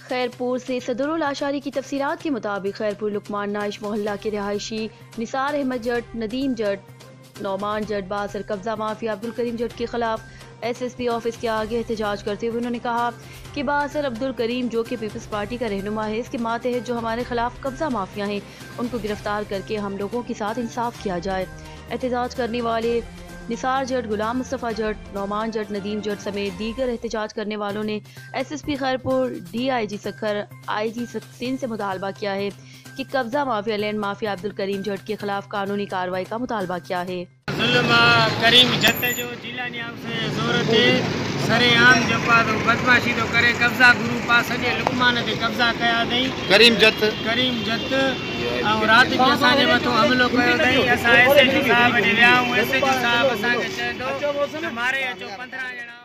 खैरपुर से सदरुल आशारी की तफसीलात के मुताबिक खैरपुर लुकमान नाइश मोहल्ला के रिहायशी निसार अहमद जट, नदीम जट, नौमान जट बासर कब्जा माफिया अब्दुल करीम जट के खिलाफ SSP ऑफिस के आगे एहतजाज करते हुए उन्होंने कहा कि बासर अब्दुल करीम जो कि पीपल्स पार्टी का रहनुमा है, इसके मातहत जो हमारे खिलाफ कब्जा माफिया हैं उनको गिरफ्तार करके हम लोगों के साथ इंसाफ किया जाए। एहतजाज करने वाले निसार जट, गुलाम मुस्तफ़ा जट, नौमान जट, नदीम जट समेत दीगर एहतजाज करने वालों ने SSP Khairpur, DIG Sukkur, IG Sindh से मुतालबा किया है कि कब्जा mafia land mafia Abdul Karim जट के खिलाफ कानूनी कार्रवाई का मुतालबा किया है। करीम जत जो जिला नियाम से ज़रूरत है सरेआम जपा तो बदमाशी तो करे कब्जा गुरु पास सॼे लुकमान ते कब्जा कया अथई करीम जत ऐं राति बि असांजे मथां हमिलो कयो अथई। असां SHO साहिब ॾे विया आहियूं। SHO साहिब असांखे चए थो त मारे अचो 15 ॼणा